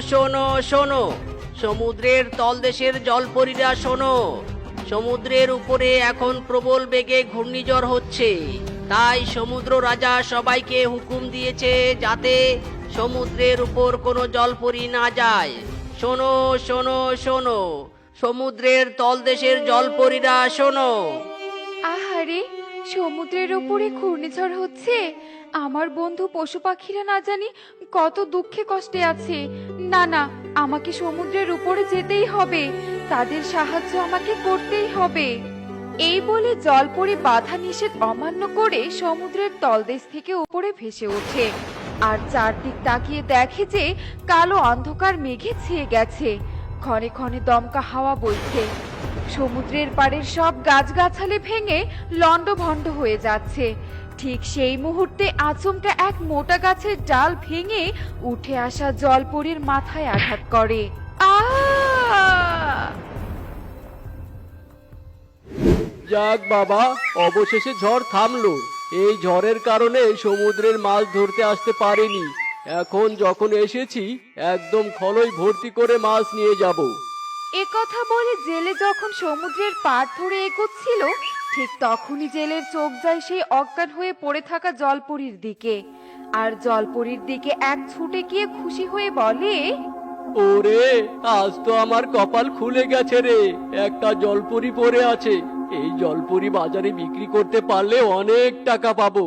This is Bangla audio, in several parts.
শোনো শোনো, সমুদ্রের তলদেশের জলপরীরা শোনো। সমুদ্রের উপরে এখন প্রবল বেগে ঘূর্ণিঝড় হচ্ছে, তাই সমুদ্র রাজা সবাইকে হুকুম দিয়েছে যাতে সমুদ্রের উপর কোনো জলপরী না যায়। শোনো শোনো শোনো, সমুদ্রের তলদেশের জলপরীরা শোনো। আহারে, সমুদ্রের উপরে ঘূর্ণিঝড় হচ্ছে। আমার বন্ধু পশু পাখিরা না জানি কত দুঃখে কষ্টে আছে। না না, আমাকে সমুদ্রের উপরে যেতেই হবে, তাদের সাহায্য আমাকে করতেই হবে। এই বলে জলপরি বাধা নিষেধ অমান্য করে সমুদ্রের তলদেশ থেকে উপরে ভেসে ওঠে আর চারদিক তাকিয়ে দেখে যে কালো অন্ধকার মেঘে ছেয়ে গেছে, ক্ষণে ক্ষণে দমকা হাওয়া বইছে। সমুদ্রের পাড়ের সব গাছগাছালি ভেঙে লণ্ডভণ্ড হয়ে যাচ্ছে। ঠিক সেই মুহূর্তে আচমকা এক মোটা গাছের ডাল ভেঙে উঠে আসা জলপরীর মাথায় আঘাত করে। যাক বাবা, অবশেষে ঝড় থামলো। এই ঝড়ের কারণে সমুদ্রের মাছ ধরতে আসতে পারিনি। এখন যখন এসেছি একদম খলই ভর্তি করে মাছ নিয়ে যাব। এ কথা বলে জেলে যখন সমুদ্রের পাড় ধরে এগোচ্ছিল, ঠিক তখনই জেলের চোখ যায় সেই অজ্ঞান হয়ে পড়ে থাকা জলপরীর দিকে। আর জলপরীর দিকে এক ছুটে গিয়ে খুশি হয়ে বলে, ওরে, আজ তো আমার কপাল খুলে গেছে রে, একটা জলপরি পড়ে আছে। এই জলপরি বাজারে বিক্রি করতে পারলে অনেক টাকা পাবো।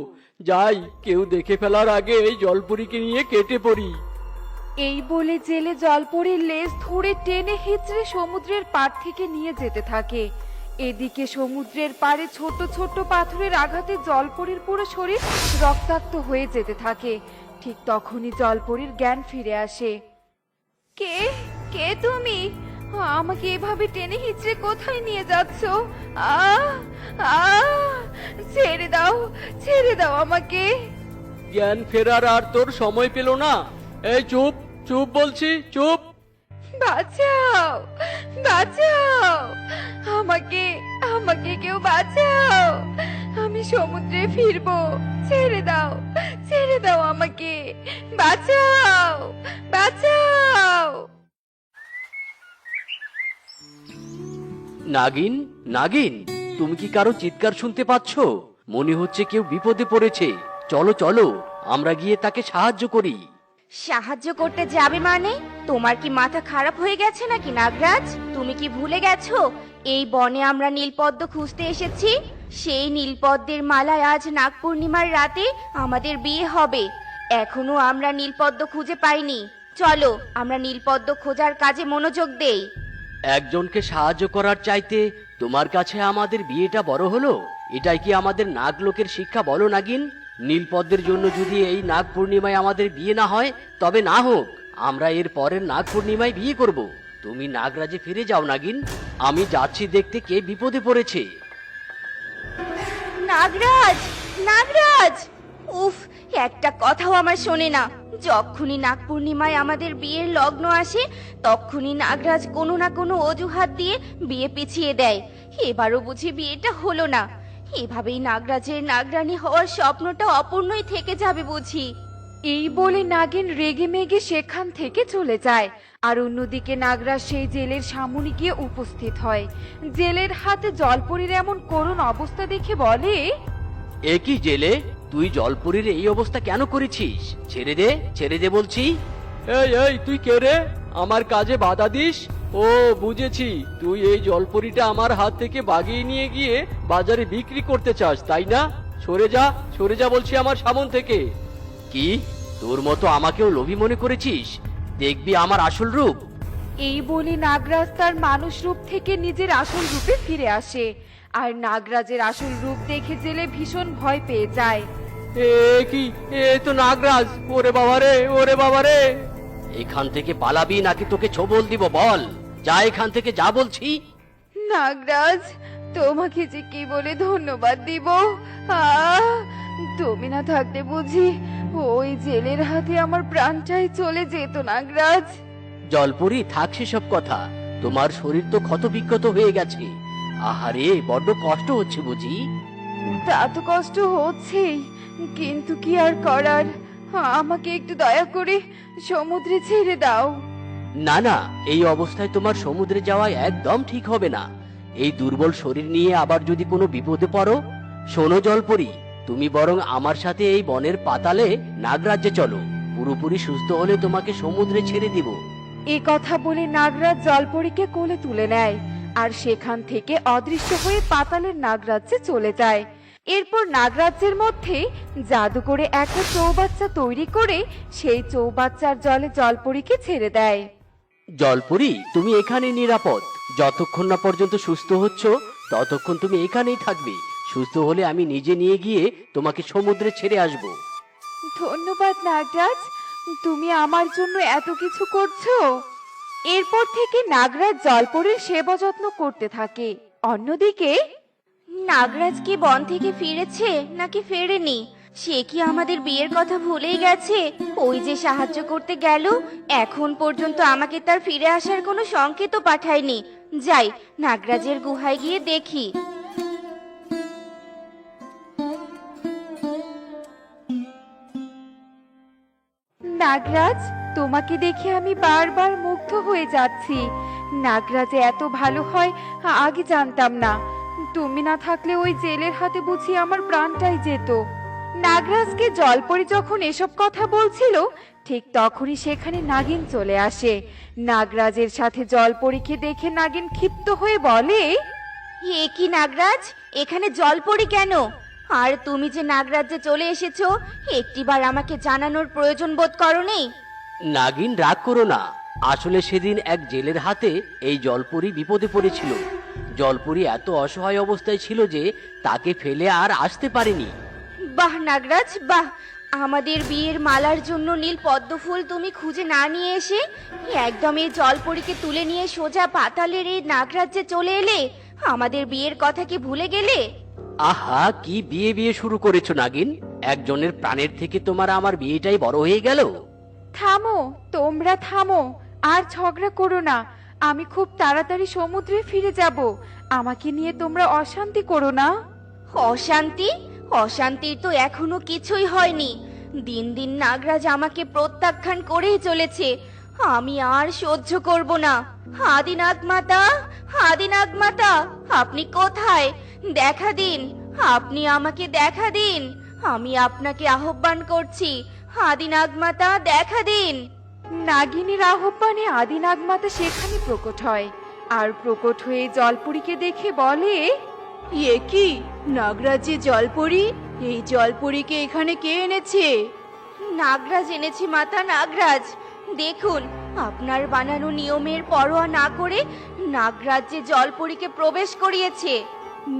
যাই, কেউ দেখে ফেলার আগে এই জলপরিকে নিয়ে কেটে পড়ি। এই বলে জেলে জলপরীর লেজ ধরে টেনে হিচড়ে সমুদ্রের পাড় থেকে নিয়ে যেতে থাকে। এদিকে সমুদ্রের পাড়ে ছোট ছোট পাথরের আঘাতে জলপরীর পুরো শরীর রক্তাক্ত হয়ে যেতে থাকে। ঠিক তখনই জলপরীর জ্ঞান ফিরে আসে। কে কে তুমি? আমাকে এভাবে টেনে হিচড়ে কোথায় নিয়ে যাচ্ছ? আহ আহ ছেড়ে দাও আমাকে। জ্ঞান ফেরার আর তোর সময় পেল না। এই চুপ চুপ বলছি, চুপ। বাঁচাও বাঁচাও, আমাকে আমাকে কেউ বাঁচাও, আমি সমুদ্রে ফিরবো। ছেড়ে দাও আমাকে, বাঁচাও বাঁচাও। নাগিন, নাগিন, তুমি কি কারো চিৎকার শুনতে পাচ্ছ? মনে হচ্ছে কেউ বিপদে পড়েছে। চলো চলো, আমরা গিয়ে তাকে সাহায্য করি। সাহায্য করতে যাবে মানে? তোমার কি মাথা খারাপ হয়ে গেছে নাকি নাগরাজ? তুমি কি ভুলে গেছো এই বনে আমরা নীলপদ্ম খুঁজতে এসেছি? সেই নীলপদ্মের মালায় আজ নাগ পূর্ণিমার রাতে আমাদের বিয়ে হবে। এখনো আমরা নীলপদ্ম খুঁজে পাইনি। চলো আমরা নীলপদ্ম খোঁজার কাজে মনোযোগ দেই। একজনকে সাহায্য করার চাইতে তোমার কাছে আমাদের বিয়েটা বড় হলো? এটাই কি আমাদের নাগলোকের শিক্ষা বলো নাগিন? নীলপদ্মের জন্য যদি এই নাগ পূর্ণিমায় আমাদের বিয়ে না হয় তবে না হোক, আমরা এর পরের নাগ পূর্ণিমায় বিয়ে করব। তুমি নাগরাজে ফিরে যাও নাগিন, আমি যাচ্ছি দেখতে কে বিপদে পড়েছে। নাগরাজ, নাগরাজ! উফ, একটা কথাও আমার শোনে না। যখনই নাগ পূর্ণিমায় আমাদের বিয়ের লগ্ন আসে তখনই নাগরাজ কোনো না কোনো অজুহাত দিয়ে বিয়ে পিছিয়ে দেয়। এবারও বুঝি বিয়েটা হলো না। এভাবেই নাগরাজের নাগরানী হওয়ার স্বপ্নটা অপূর্ণই থেকে যাবে বুঝি। এই বলে নাগিন রেগে মেগে সেখান থেকে চলে যায়। আর অন্যদিকে নাগরাজ সেই জেলের সামনে গিয়ে উপস্থিত হয়। জেলের হাতে জলপরীর এমন করুণ অবস্থা দেখে বলে, এ কি জেলে, তুই জলপুরীর এই অবস্থা কেন করেছিস? ছেড়ে দে বলছি। এই এই, তুই কে রে? আমার কাজে বাধা দিস? ও বুঝেছি, তুই এই জলপরিটা আমার হাত থেকে বাগিয়ে নিয়ে গিয়ে বাজারে বিক্রি করতে চাস, তাই না? সরে যা বলছি আমার সামন থেকে। কি, তোর মতো আমাকেও লোভী মনে করেছিস? দেখবি আমার আসল রূপ। এই বলে নাগরাজ তার মানুষ রূপ থেকে নিজের আসল রূপে ফিরে আসে। আর নাগরাজের আসল রূপ দেখে জেলে ভীষণ ভয় পেয়ে যায়। এ কি, এ তো নাগরাজ! ওরে বাবা রে! এখান থেকে পালাবি নাকি তোকে ছোবল দিব? বল, যা এখান থেকে, যা বলছি। নাগরাজ, তোমাকে যে কি বলে ধন্যবাদ দিব। তুমি না থাকতে বুঝি ওই জেলের হাতে আমার প্রাণটাই চলে যেত। নাগরাজ, জলপুরি, থাক সেসব কথা। তোমার শরীর তো ক্ষত বিক্ষত হয়ে গেছে। আহারে, বড্ড কষ্ট হচ্ছে বুঝি? তা তো কষ্ট হচ্ছেই, কিন্তু কি আর করার। আমাকে একটু দয়া করে সমুদ্রে ছেড়ে দাও। না না, এই অবস্থায় তোমার সমুদ্রে যাওয়া একদম ঠিক হবে না। এই দুর্বল শরীর নিয়ে আবার যদি কোনো বিপদে পড়ো। শোনো জলপরি, তুমি বরং আমার সাথে এই বনের পাতালে নাগরাজ্যে চলো। পুরোপুরি সুস্থ হলে তোমাকে সমুদ্রে ছেড়ে দিব। এ কথা বলে নাগরাজ জলপরীকে কোলে তুলে নেয় আর সেখান থেকে অদৃশ্য হয়ে পাতালের নাগরাজ্যে চলে যায়। এরপর নাগরাজ্যের মধ্যে জাদু করে একটা চৌবাচ্চা তৈরি করে সেই চৌবাচ্চার জলে জলপরীকে ছেড়ে দেয়। জলপরি, তুমি এখানে নিরাপদ। যতক্ষণ না পর্যন্ত সুস্থ হচ্ছ ততক্ষণ তুমি এখানেই থাকবে। সুস্থ হলে আমি নিজে নিয়ে গিয়ে তোমাকে সমুদ্রে ছেড়ে আসব। ধন্যবাদ নাগরাজ, তুমি আমার জন্য এত কিছু করছো। এরপর থেকে নাগরাজ জলপরীর সেবা যত্ন করতে থাকে। অন্যদিকে নাগরাজ কি বন থেকে ফিরেছে নাকি ফেরেনি? সে কি আমাদের বিয়ের কথা ভুলেই গেছে? ওই যে সাহায্য করতে গেল, এখন পর্যন্ত আমাকে তার ফিরে আসার কোনো সংকেতও পাঠায়নি। যাই, নাগরাজের গুহায় গিয়ে দেখি। নাগরাজ, তোমাকে দেখে আমি বারবার মুগ্ধ হয়ে যাচ্ছি। নাগরাজ এত ভালো হয় আগে জানতাম না। তুমি না থাকলে ওই জেলের হাতে বুঝি আমার প্রাণটাই যেত। নাগরাজকে জলপরি যখন এসব কথা বলছিল ঠিক তখনই সেখানে নাগিন চলে আসে। নাগরাজের সাথে জলপরীকে দেখে নাগিন ক্ষিপ্ত হয়ে বলে, এ কি নাগরাজ, এখানে জলপরি কেন? আর তুমি যে নাগরাজ্যে চলে এসেছো, একটিবার আমাকে জানানোর প্রয়োজন বোধ করোনি? নাগিন, রাগ করো না। আসলে সেদিন এক জেলের হাতে এই জলপরি বিপদে পড়েছিল। জলপরি এত অসহায় অবস্থায় ছিল যে তাকে ফেলে আর আসতে পারেনি। বাহ নাগরাজ, বাহ! আমাদের বিয়ের মালার জন্য নীল পদ্ম ফুল তুমি খুঁজে না নিয়ে এসে একদম এই জলপরীকে তুলে নিয়ে সোজা পাতালের এই নাগরাজ্যে চলে এলে। আমাদের বিয়ের কথা কি ভুলে গেলে? আহা, কি বিয়ে বিয়ে শুরু করেছো নাগিন! একজনের প্রাণের থেকে তোমার আমার বিয়েটাই বড় হয়ে গেল। থামো, তোমরা থামো, আর ঝগড়া করো না। আমি খুব তাড়াতাড়ি সমুদ্রে ফিরে যাব। আমাকে নিয়ে তোমরা অশান্তি করো না। অশান্তি? অশান্তির তো এখনো কিছুই হয়নি। দিন দিন নাগরাজ আমাকে প্রত্যাখ্যান করেই চলেছে। আমি আর সহ্য করব না। আদিনাগ মাতা, আদিনাগ মাতা, আপনি কোথায়? দেখা দিন, আপনি আমাকে দেখা দিন। আমি আপনাকে আহ্বান করছি। আদিনাগ মাতা, দেখা দিন। নাগিনীর আহ্বানে আদি নাগমাতা সেখানে প্রকট হয় আর প্রকট হয়ে জলপরীকে দেখে বলে, এ কি নাগরাজ্যে জলপরি? এই জলপরিকে এখানে কে এনেছে? নাগরাজ এনেছি মাতা, নাগরাজ। দেখুন, আপনার বানানো নিয়মের পরোয়া না করে নাগরাজ্যে জলপরীকে প্রবেশ করিয়েছে।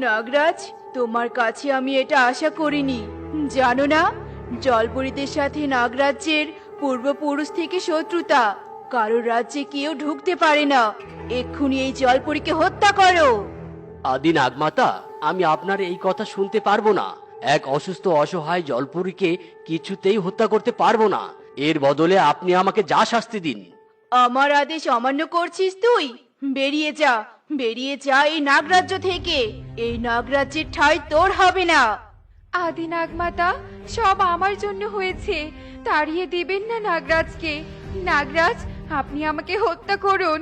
নাগরাজ, তোমার কাছে আমি এটা আশা করিনি। জানো না, জলপরীদের সাথে নাগরাজ্যের পূর্বপুরুষ থেকে শত্রুতা। কারোর রাজ্যে কেউ ঢুকতে পারে না। এক্ষুনি এই জলপরীকে হত্যা করো। আদি নাগমাতা, আমি আপনার এই কথা শুনতে পারবো না। এক অসুস্থ অসহায় জলপরীকে কিছুতেই হত্যা করতে পারবো না। এর বদলে আপনি আমাকে যা শাস্তি দিন। আমার আদেশ অমান্য করছিস তুই? বেরিয়ে যা, বেরিয়ে যা এই নাগরাজ্য থেকে। এই নাগরাজ্যের ঠাঁই তোর হবে না। আদি নাগমাতা, সব আমার জন্য হয়েছে। তাড়িয়ে দিবেন না নাগরাজকে। নাগরাজ, আপনি আমাকে হত্যা করুন,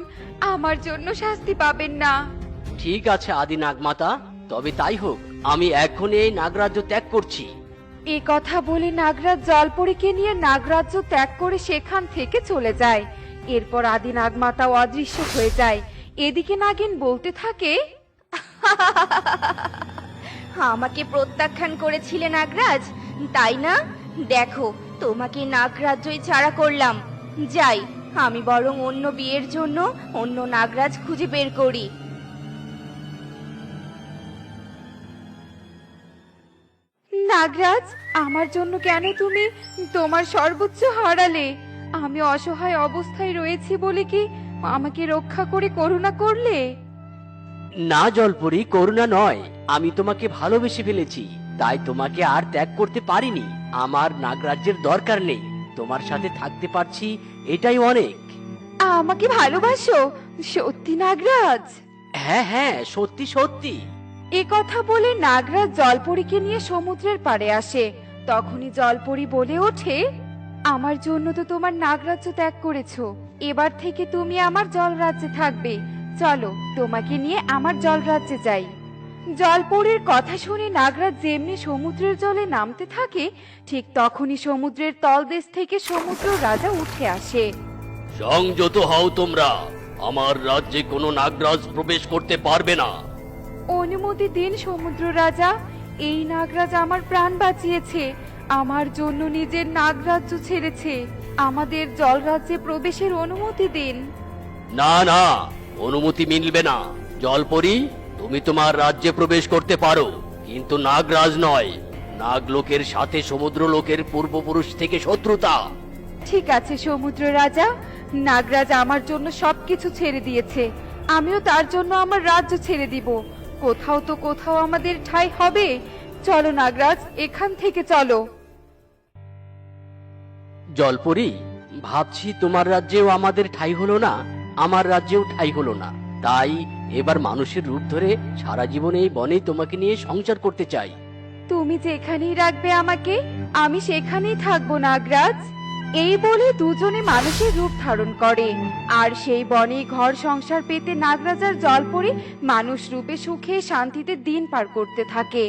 আমার জন্য শাস্তি পাবেন না। ঠিক আছে আদি নাগমাতা, তবে তাই হোক। আমি এখনই এই নাগরাজ্য ত্যাগ করছি। এ কথা বলে নাগরাজ জলপরীকে নিয়ে নাগরাজ্য ত্যাগ করে সেখান থেকে চলে যায়। এরপর আদি নাগমাতাও অদৃশ্য হয়ে যায়। এদিকে নাগিন বলতে থাকে, আমাকে প্রত্যাখ্যান করেছিলে নাগরাজ, তাই না? দেখো, তোমাকে নাগরাজ্যই ছাড়া করলাম। যাই, আমি বরং অন্য বিয়ের জন্য অন্য নাগরাজ খুঁজে বের করি। নাগরাজ, আমার জন্য কেন তুমি তোমার সর্বোচ্চ হারালে? আমি অসহায় অবস্থায় রয়েছি বলে কি আমাকে রক্ষা করে করুণা করলে? না জলপরি, করুণা নয়। আমি তোমাকে ভালোবেসে ফেলেছি, তাই তোমাকে আর ত্যাগ করতে পারিনি। আমার নাগরাজ্যের দরকার নেই। তোমার সাথে থাকতে পারছি, এটাই অনেক। আমাকে ভালোবাসো সত্যি নাগরাজ? হ্যাঁ হ্যাঁ, সত্যি সত্যি। এ কথা বলে নাগরাজ জলপরীকে নিয়ে সমুদ্রের পাড়ে আসে। তখনই জলপরী বলে ওঠে, আমার জন্য তো তোমার নাগরাজ্য ত্যাগ করেছো, এবার থেকে তুমি আমার জলরাজ্যে থাকবে। চলো তোমাকে নিয়ে আমার জলরাজ্যে যাই। জলপরীর কথা শুনে নাগরাজ যেমনি সমুদ্রের জলে নামতে থাকে, ঠিক তখনই সমুদ্রের তলদেশ থেকে সমুদ্র রাজা উঠে আসে। সংযত হও তোমরা, আমার রাজ্যে কোনো নাগরাজ প্রবেশ করতে পারবে না। অনুমতি দিন সমুদ্র রাজা, এই নাগরাজ আমার প্রাণ বাঁচিয়েছে, আমার জন্য নিজের নাগরাজ্য ছেড়েছে, আমাদের জলরাজ্যে প্রবেশের অনুমতি দিন। না না, অনুমতি মিলবে না। জলপরি, তুমি তোমার রাজ্যে প্রবেশ করতে পারো, কিন্তু নাগরাজ নয়। নাগলোকের সাথে সমুদ্র লোকের পূর্বপুরুষ থেকে শত্রুতা। ঠিক আছে সমুদ্র রাজা, নাগরাজ আমার জন্য সবকিছু ছেড়ে দিয়েছে, আমিও তার জন্য আমার রাজ্য ছেড়ে দিব। কোথাও তো কোথাও আমাদের ঠাঁই হবে। চলো নাগরাজ, এখান থেকে চলো। জলপরি, ভাবছি তোমার রাজ্যেও আমাদের ঠাঁই হলো না, আমার রাজ্যেও ঠাঁই হলো না। তাই এবার মানুষের রূপ ধরে সারা জীবন এই বনে তোমাকে নিয়ে সংসার করতে চাই। তুমি যেখানেই রাখবে আমাকে, আমি সেখানেই থাকবো নাগরাজ। এই বলে দুজনে মানুষের রূপ ধারণ করে, আর সেই বনে ঘর সংসার পেতে নাগরাজ আর জলপরি মানুষ রূপে সুখে শান্তিতে দিন পার করতে থাকে।